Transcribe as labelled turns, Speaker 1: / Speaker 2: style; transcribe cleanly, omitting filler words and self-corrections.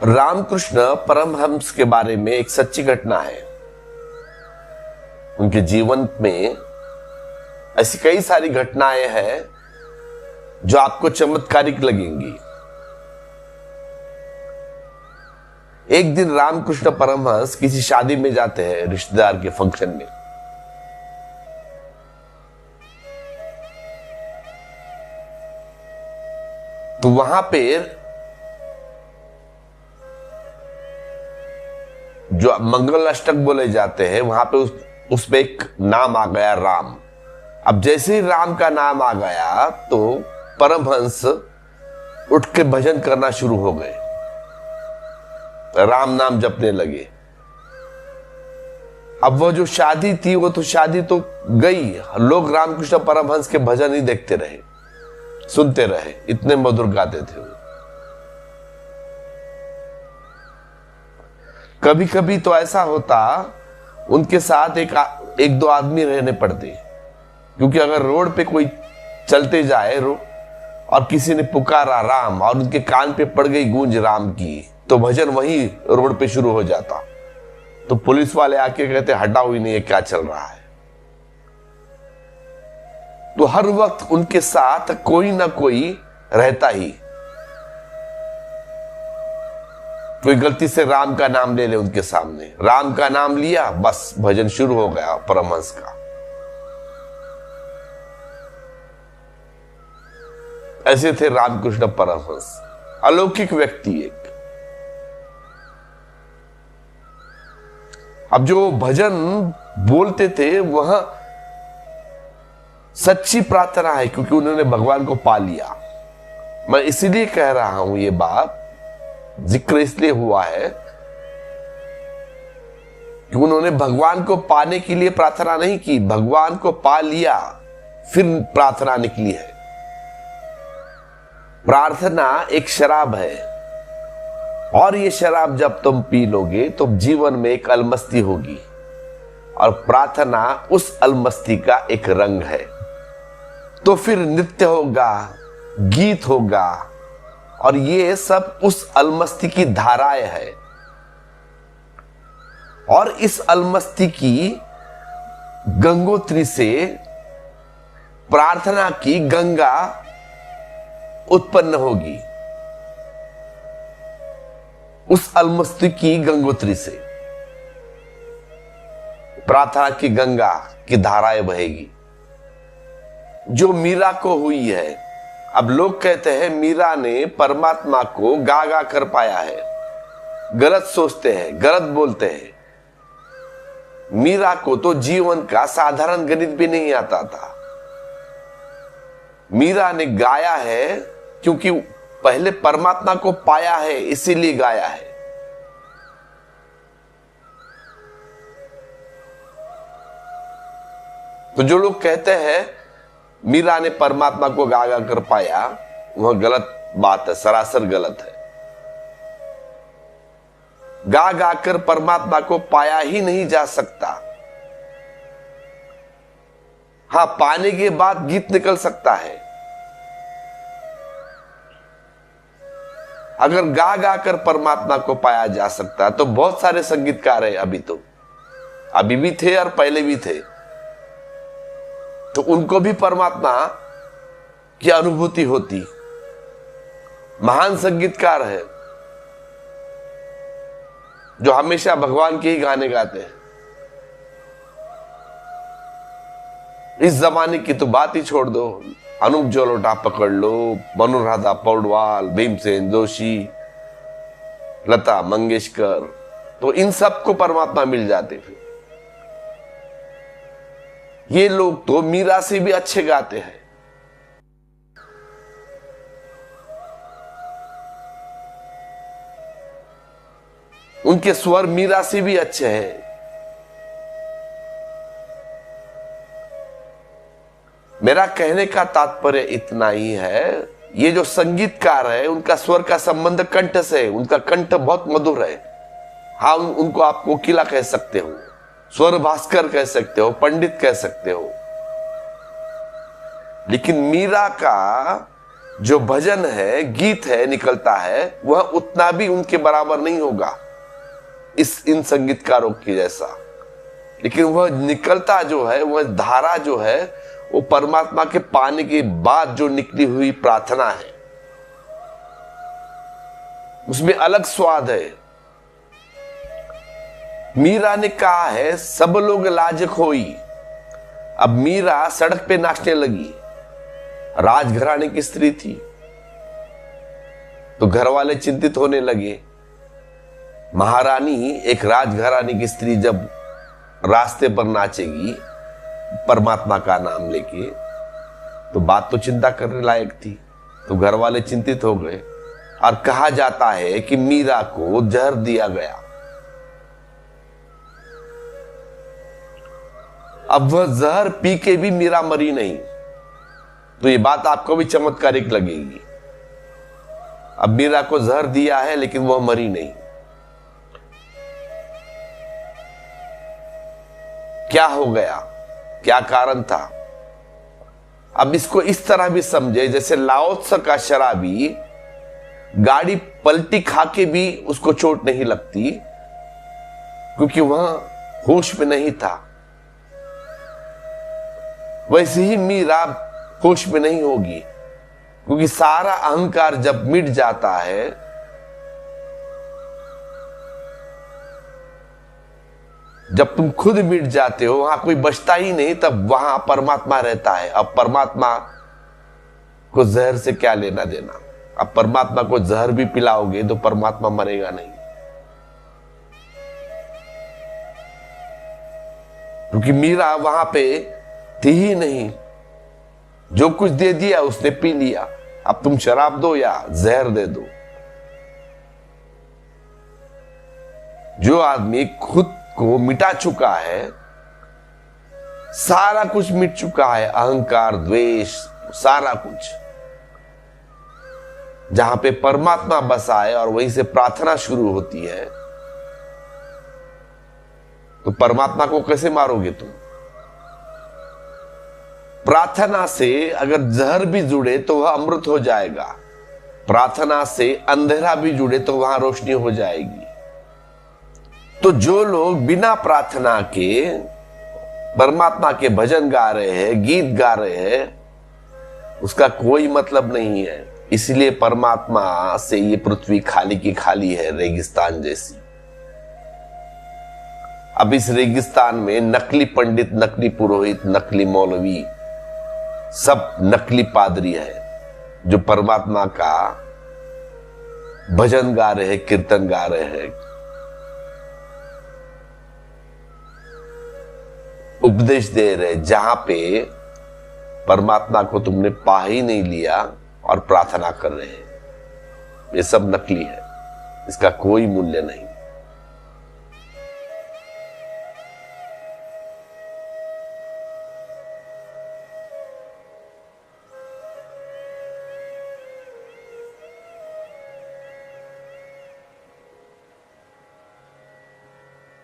Speaker 1: रामकृष्ण परमहंस के बारे में एक सच्ची घटना है। उनके जीवन में ऐसी कई सारी घटनाएं हैं जो आपको चमत्कारिक लगेंगी। एक दिन रामकृष्ण परमहंस किसी शादी में जाते हैं, रिश्तेदार के फंक्शन में। तो वहां पे जो मंगल अष्टक बोले जाते हैं, वहां पे उसमें एक नाम आ गया राम। अब जैसे ही राम का नाम आ गया तो परमहंस उठ के भजन करना शुरू हो गए, राम नाम जपने लगे। अब वो जो शादी थी वो तो शादी तो गई, लोग रामकृष्ण परमहंस के भजन ही देखते रहे, सुनते रहे, इतने मधुर गाते थे वो। कभी कभी तो ऐसा होता उनके साथ एक दो आदमी रहने पड़ते, क्योंकि अगर रोड पे कोई चलते जाए और किसी ने पुकारा राम और उनके कान पे पड़ गई गूंज राम की, तो भजन वही रोड पे शुरू हो जाता। तो पुलिस वाले आके कहते हटाओ ही नहीं, ये क्या चल रहा है। तो हर वक्त उनके साथ कोई ना कोई रहता ही। कोई गलती से राम का नाम ले ले उनके सामने, राम का नाम लिया, बस भजन शुरू हो गया परमहंस का। ऐसे थे रामकृष्ण परमहंस, अलौकिक व्यक्ति एक। अब जो भजन बोलते थे वह सच्ची प्रार्थना है, क्योंकि उन्होंने भगवान को पा लिया। मैं इसीलिए कह रहा हूं, ये बात जिक्र इसलिए हुआ है कि उन्होंने भगवान को पाने के लिए प्रार्थना नहीं की, भगवान को पा लिया फिर प्रार्थना निकली है। प्रार्थना एक शराब है, और ये शराब जब तुम पी लोगे तो जीवन में एक अलमस्ती होगी, और प्रार्थना उस अलमस्ती का एक रंग है। तो फिर नृत्य होगा, गीत होगा, और ये सब उस अलमस्ती की धाराएं है। और इस अलमस्ती की गंगोत्री से प्रार्थना की गंगा उत्पन्न होगी, उस अलमस्ती की गंगोत्री से प्रार्थना की गंगा की धाराएं बहेगी, जो मीरा को हुई है। अब लोग कहते हैं मीरा ने परमात्मा को गा गा कर पाया है। गलत सोचते हैं, गलत बोलते हैं। मीरा को तो जीवन का साधारण गणित भी नहीं आता था। मीरा ने गाया है क्योंकि पहले परमात्मा को पाया है, इसीलिए गाया है। तो जो लोग कहते हैं मीरा ने परमात्मा को गा गा कर पाया, वह गलत बात है, सरासर गलत है। गा गा कर परमात्मा को पाया ही नहीं जा सकता। हां, पाने के बाद गीत निकल सकता है। अगर गा गा कर परमात्मा को पाया जा सकता है तो बहुत सारे संगीतकार हैं, अभी भी थे और पहले भी थे, तो उनको भी परमात्मा की अनुभूति होती। महान संगीतकार है जो हमेशा भगवान के ही गाने गाते हैं। इस जमाने की तो बात ही छोड़ दो, अनूप जलोटा पकड़ लो, मनुराधा पौडवाल, भीमसेन जोशी, लता मंगेशकर, तो इन सबको परमात्मा मिल जाते फिर। ये लोग तो मीरा से भी अच्छे गाते हैं। उनके स्वर मीरा से भी अच्छे हैं। मेरा कहने का तात्पर्य इतना ही है, ये जो संगीतकार है उनका स्वर का संबंध कंठ से है। उनका कंठ बहुत मधुर है। हाँ, उनको आप कोकिला कह सकते हो, स्वर भास्कर कह सकते हो, पंडित कह सकते हो, लेकिन मीरा का जो भजन है, गीत है, निकलता है, वह उतना भी उनके बराबर नहीं होगा इन संगीतकारों के जैसा। लेकिन वह निकलता जो है, वह धारा जो है, वो परमात्मा के पाने के बाद जो निकली हुई प्रार्थना है, उसमें अलग स्वाद है। मीरा ने कहा है, सब लोग लाज खोई। अब मीरा सड़क पे नाचने लगी। राजघराने की स्त्री थी, तो घर वाले चिंतित होने लगे। महारानी, एक राजघराने की स्त्री जब रास्ते पर नाचेगी परमात्मा का नाम लेके, तो बात तो चिंता करने लायक थी। तो घर वाले चिंतित हो गए और कहा जाता है कि मीरा को जहर दिया गया। अब वह जहर पी के भी मीरा मरी नहीं। तो ये बात आपको भी चमत्कारिक लगेगी। अब मीरा को जहर दिया है लेकिन वह मरी नहीं। क्या हो गया, क्या कारण था? अब इसको इस तरह भी समझे जैसे लाओ त्से का शराबी गाड़ी पलटी खा के भी उसको चोट नहीं लगती, क्योंकि वह होश में नहीं था। वैसे ही मीरा होश में नहीं होगी, क्योंकि सारा अहंकार जब मिट जाता है, जब तुम खुद मिट जाते हो, वहां कोई बचता ही नहीं, तब वहां परमात्मा रहता है। अब परमात्मा को जहर से क्या लेना देना? अब परमात्मा को जहर भी पिलाओगे तो परमात्मा मरेगा नहीं, क्योंकि मीरा वहां पे थी ही नहीं। जो कुछ दे दिया उसने पी लिया। अब तुम शराब दो या जहर दे दो। जो आदमी खुद को मिटा चुका है, सारा कुछ मिट चुका है, अहंकार, द्वेष, सारा कुछ, जहां पे परमात्मा बसा है और वहीं से प्रार्थना शुरू होती है, तो परमात्मा को कैसे मारोगे तुम? प्रार्थना से अगर जहर भी जुड़े तो वह अमृत हो जाएगा। प्रार्थना से अंधेरा भी जुड़े तो वहां रोशनी हो जाएगी। तो जो लोग बिना प्रार्थना के परमात्मा के भजन गा रहे हैं, गीत गा रहे हैं, उसका कोई मतलब नहीं है। इसलिए परमात्मा से ये पृथ्वी खाली की खाली है, रेगिस्तान जैसी। अब इस रेगिस्तान में नकली पंडित, नकली पुरोहित, नकली मौलवी, सब नकली पादरी है, जो परमात्मा का भजन गा रहे हैं, कीर्तन गा रहे हैं, उपदेश दे रहे, जहां पे परमात्मा को तुमने पा ही नहीं लिया और प्रार्थना कर रहे हैं। ये सब नकली है, इसका कोई मूल्य नहीं।